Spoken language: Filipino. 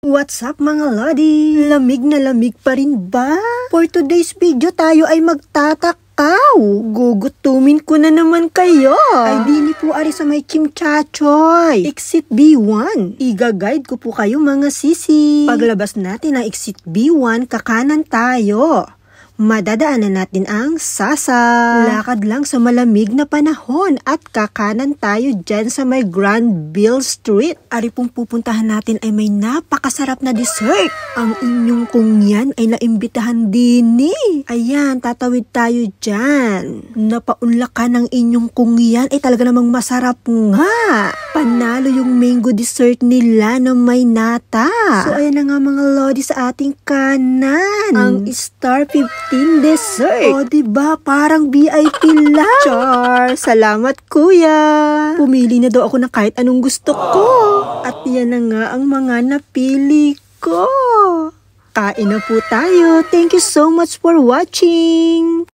What's up mga lodi? Lamig na lamig pa rin ba? For today's video tayo ay magtatakaw. Gugutumin ko na naman kayo. Ay dini po ari sa may chimchachoy. Exit B1. Iga-guide ko po kayo mga sisi. Paglabas natin ng exit B1, kakanan tayo. Madadaanan natin ang Sasa. Lakad lang sa malamig na panahon at kakanan tayo dyan sa may Granville Street. Ari pong pupuntahan natin ay may napakasarap na dessert. Ang inyong kung yan ay naimbitahan din Ayan, tatawid tayo dyan. Napaunlakan ng inyong kung yan ay talaga namang masarap nga. Panalo yung mango dessert nila na may nata. So ayan na nga mga lodi sa ating kanan. Ang Star 15 dessert. O diba, parang VIP lang. Char, salamat kuya. Pumili na daw ako ng kahit anong gusto ko. At yan na nga ang mga napili ko. Kain na po tayo. Thank you so much for watching.